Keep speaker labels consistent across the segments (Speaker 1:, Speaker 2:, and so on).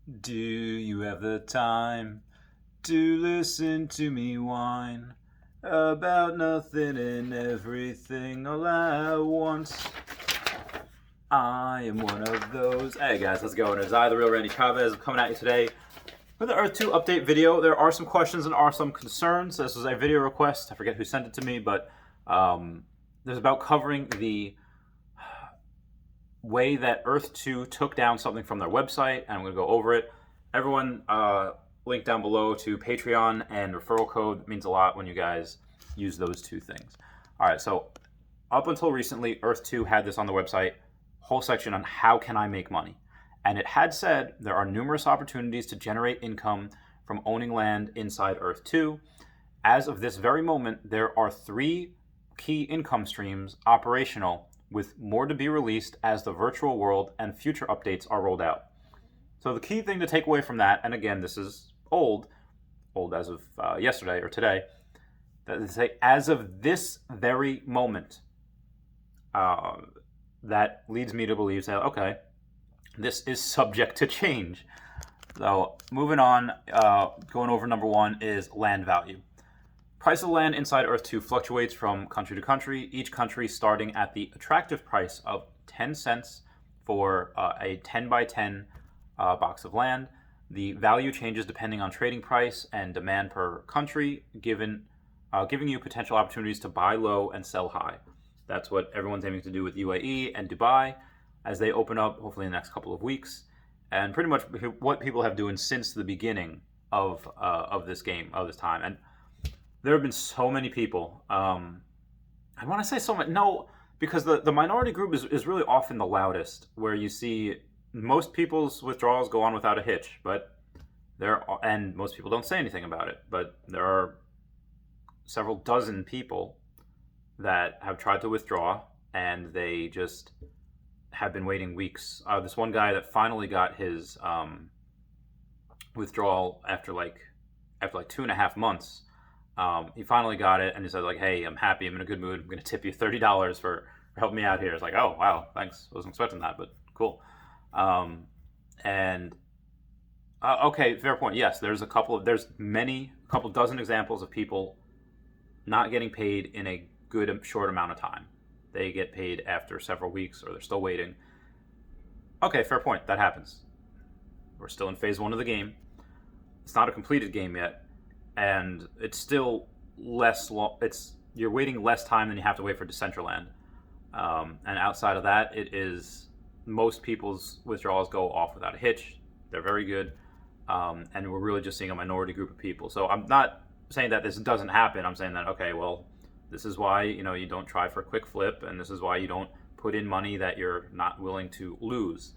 Speaker 1: Do you have the time to listen to me whine about nothing and everything all at once? I am one of those. Hey guys, how's it going? It's I, the real Randy Chavez. I'm coming at you today with the Earth 2 update video. There are some questions and are some concerns. This was a video request. I forget who sent it to me, but there's about covering the way that Earth 2 took down something from their website, and I'm going to go over it. Everyone, link down below to Patreon and referral code. It means a lot when you guys use those two things. All right, so up until recently, Earth 2 had this on the website, whole section on how can I make money. And it had said there are numerous opportunities to generate income from owning land inside Earth 2. As of this very moment, there are 3 key income streams operational, with more to be released as the virtual world and future updates are rolled out. So the key thing to take away from that, and again, this is old as of yesterday or today, that they say as of this very moment, that leads me to believe, say, okay, this is subject to change. So moving on, going over number 1 is land value. Price of land inside Earth 2 fluctuates from country to country, each country starting at the attractive price of 10 cents for a 10 by 10 box of land. The value changes depending on trading price and demand per country, giving you potential opportunities to buy low and sell high. That's what everyone's aiming to do with UAE and Dubai as they open up, hopefully in the next couple of weeks. And pretty much what people have doing since the beginning of this game, of this time. And there have been so many people. I want to say so much. No, because the minority group is really often the loudest, where you see most people's withdrawals go on without a hitch. But and most people don't say anything about it. But there are several dozen people that have tried to withdraw, and they just have been waiting weeks. This one guy that finally got his withdrawal after like 2.5 months. He finally got it, and he said, like, hey, I'm happy, I'm in a good mood, I'm going to tip you $30 for helping me out here. It's like, oh, wow, thanks. Wasn't expecting that, but cool. Okay, fair point. Yes, there's a couple dozen examples of people not getting paid in a good short amount of time. They get paid after several weeks, or they're still waiting. Okay, fair point. That happens. We're still in phase 1 of the game. It's not a completed game yet. And it's still you're waiting less time than you have to wait for Decentraland. And outside of that, it is most people's withdrawals go off without a hitch. They're very good. And we're really just seeing a minority group of people. So I'm not saying that this doesn't happen. I'm saying that, okay, well, this is why, you don't try for a quick flip, and this is why you don't put in money that you're not willing to lose.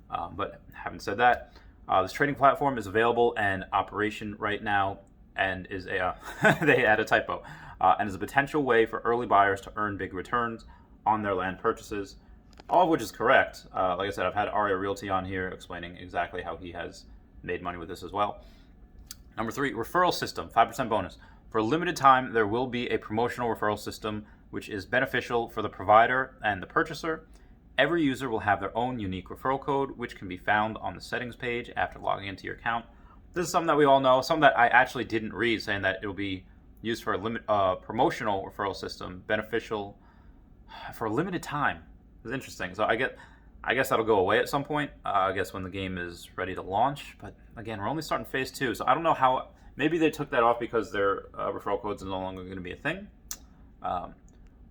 Speaker 1: But having said that, this trading platform is available and operation right now, and is a they add a typo, and is a potential way for early buyers to earn big returns on their land purchases, all of which is correct. Like I said, I've had Aria Realty on here explaining exactly how he has made money with this as well. Number 3, referral system, 5% bonus. For a limited time, there will be a promotional referral system, which is beneficial for the provider and the purchaser. Every user will have their own unique referral code, which can be found on the settings page after logging into your account. This is something that we all know, something that I actually didn't read, saying that it will be used for a promotional referral system, beneficial for a limited time. It's interesting. So I guess that'll go away at some point. I guess when the game is ready to launch. But again, we're only starting phase 2, so I don't know how. Maybe they took that off because their referral codes are no longer going to be a thing.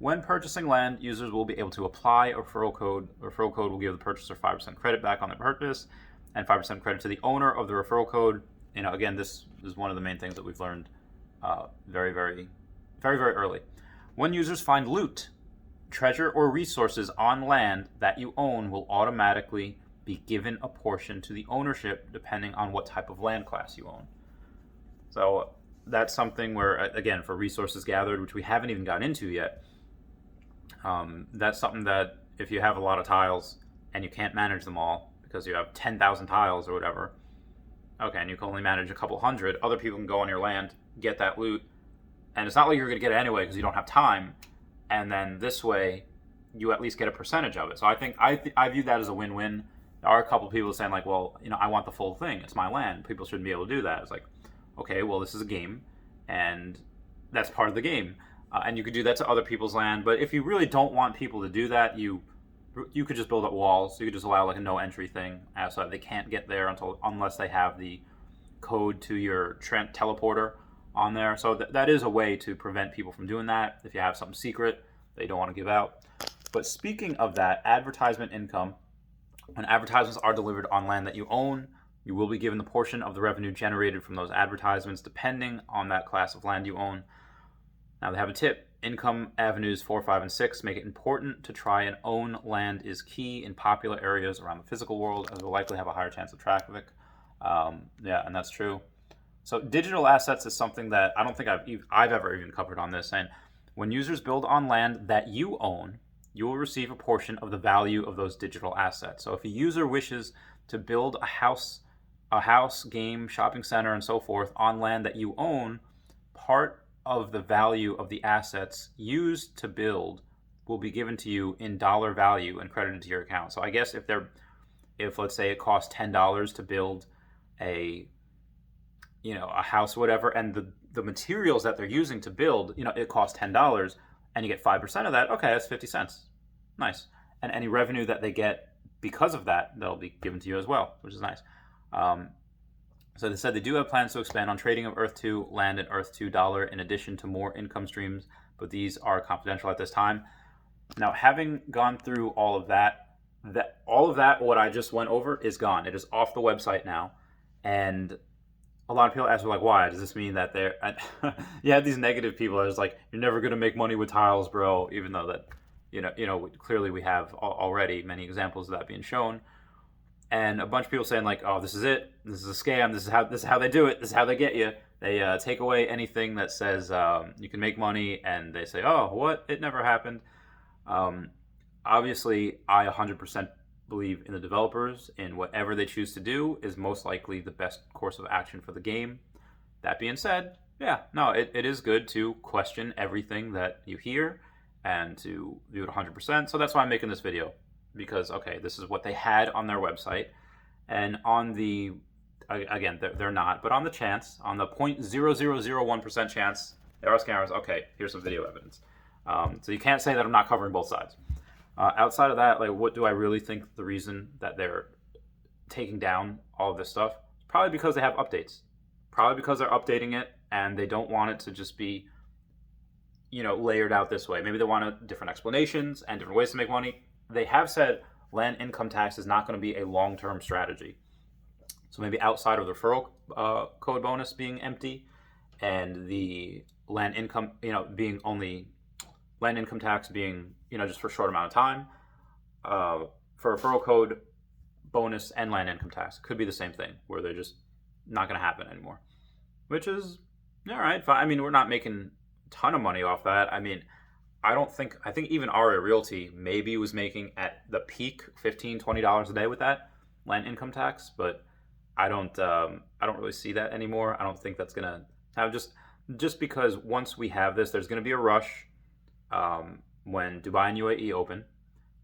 Speaker 1: When purchasing land, users will be able to apply a referral code. The referral code will give the purchaser 5% credit back on their purchase, and 5% credit to the owner of the referral code. Again, this is one of the main things that we've learned very, very, very, very early. When users find loot, treasure, or resources on land that you own will automatically be given a portion to the ownership depending on what type of land class you own. So that's something where, again, for resources gathered, which we haven't even gotten into yet, that's something that if you have a lot of tiles and you can't manage them all because you have 10,000 tiles or whatever, okay, and you can only manage a couple hundred, other people can go on your land, get that loot, and it's not like you're going to get it anyway because you don't have time, and then this way you at least get a percentage of it. So I think I view that as a win-win. There are a couple of people saying like, well, I want the full thing. It's my land. People shouldn't be able to do that. It's like, okay, well, this is a game, and that's part of the game, and you could do that to other people's land. But if you really don't want people to do that, you could just build up walls. You could just allow like a no entry thing, so they can't get there unless they have the code to your teleporter on there. So that is a way to prevent people from doing that if you have something secret that you don't want to give out. But speaking of that, advertisement income, when advertisements are delivered on land that you own, you will be given the portion of the revenue generated from those advertisements depending on that class of land you own. Now they have a tip. Income avenues 4, 5, and 6 make it important to try and own land is key in popular areas around the physical world, as will likely have a higher chance of traffic. Yeah, and that's true. So digital assets is something that I don't think I've ever even covered on this. And when users build on land that you own, you will receive a portion of the value of those digital assets. So if a user wishes to build a house, game, shopping center, and so forth on land that you own, part of the value of the assets used to build will be given to you in dollar value and credited to your account. So I guess if let's say it costs $10 to build a house or whatever, and the materials that they're using to build, it costs $10, and you get 5% of that, okay, that's 50 cents. Nice. And any revenue that they get because of that, that'll be given to you as well, which is nice. So they said they do have plans to expand on trading of Earth 2 land and Earth 2 dollar in addition to more income streams, but these are confidential at this time. Now, having gone through all of that, what I just went over is gone. It is off the website now. And a lot of people ask me, like, why? Does this mean that they're... you have these negative people that are just like, you're never going to make money with tiles, bro, even though that, clearly we have already many examples of that being shown. And a bunch of people saying like, oh, this is it. This is a scam. This is how they do it. This is how they get you. They take away anything that says you can make money, and they say, oh, what? It never happened. Obviously, I 100% believe in the developers, and whatever they choose to do is most likely the best course of action for the game. That being said, yeah, no, it is good to question everything that you hear and to do it 100%. So that's why I'm making this video. Because, okay, this is what they had on their website, and on the, again, they're not, but on the chance, on the 0.0001% chance there are scammers, okay, here's some video evidence. So you can't say that I'm not covering both sides. Outside of that, like, what do I really think the reason that they're taking down all of this stuff? Probably because they have updates. Probably because they're updating it, and they don't want it to just be, layered out this way. Maybe they want different explanations and different ways to make money. They have said land income tax is not going to be a long-term strategy. So maybe outside of the referral code bonus being empty and the land income, being only land income tax being, just for a short amount of time, for referral code bonus and land income tax could be the same thing where they're just not going to happen anymore, which is all right. Fine. I mean, we're not making a ton of money off that. I mean, I think even Aria Realty maybe was making at the peak $15, $20 a day with that land income tax, but I don't really see that anymore. I don't think that's gonna have just because once we have this, there's gonna be a rush when Dubai and UAE open.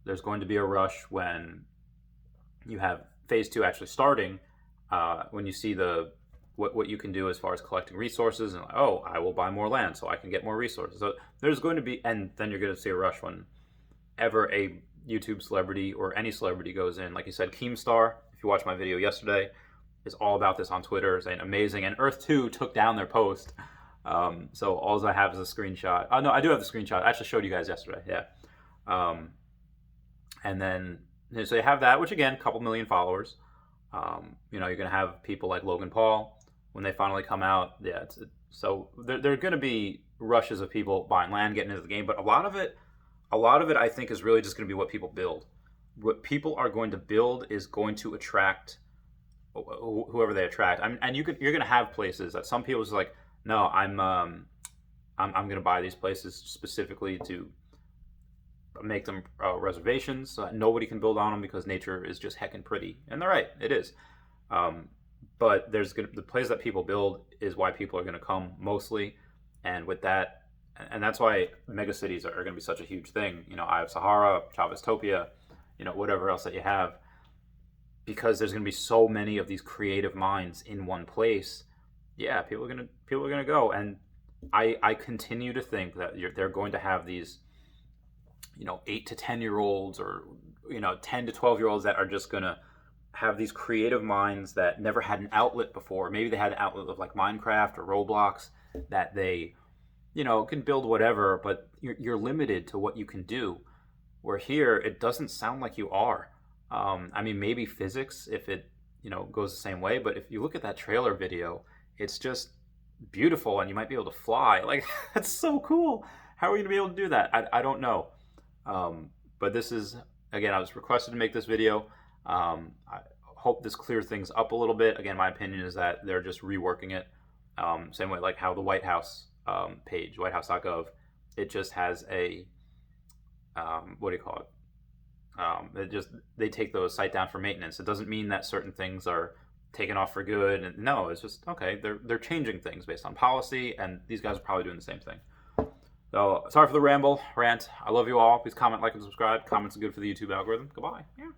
Speaker 1: There's going to be a rush when you have phase 2 actually starting. When you see what you can do as far as collecting resources, and oh, I will buy more land so I can get more resources. So there's going to be, and then you're going to see a rush whenever a YouTube celebrity or any celebrity goes in. Like you said, Keemstar, if you watched my video yesterday, is all about this on Twitter, saying amazing. And Earth 2 took down their post. So all I have is a screenshot. Oh no, I do have the screenshot. I actually showed you guys yesterday. Yeah. And then so you have that, which again, a couple million followers. You're going to have people like Logan Paul. When they finally come out, yeah. So there are going to be rushes of people buying land, getting into the game, but a lot of it, I think, is really just going to be what people build. What people are going to build is going to attract whoever they attract. I mean, and you're going to have places that some people is like, no, I'm going to buy these places specifically to make them reservations so that nobody can build on them because nature is just heckin' pretty, and they're right, it is. But the place that people build is why people are going to come mostly, and with that, and that's why megacities are going to be such a huge thing. I have Sahara, Chavez Topia, whatever else that you have. because there's going to be so many of these creative minds in one place, yeah, people are gonna go. And I continue to think that they're going to have these, 8 to 10 year olds, or 10 to 12 year olds that are just gonna have these creative minds that never had an outlet before. Maybe they had an outlet of like Minecraft or Roblox, that they can build whatever, but you're limited to what you can do. Where here, it doesn't sound like you are. I mean, maybe physics, if it goes the same way, but if you look at that trailer video, it's just beautiful, and you might be able to fly. Like, that's so cool. How are you gonna be able to do that? I don't know. But this is, again, I was requested to make this video. I hope this clears things up a little bit. Again, my opinion is that they're just reworking it. Same way like how the White House page, whitehouse.gov, it just has a, what do you call it? They take those site down for maintenance. It doesn't mean that certain things are taken off for good. And no, it's just, okay, they're changing things based on policy, and these guys are probably doing the same thing. So sorry for the rant. I love you all. Please comment, like, and subscribe. Comments are good for the YouTube algorithm. Goodbye. Yeah.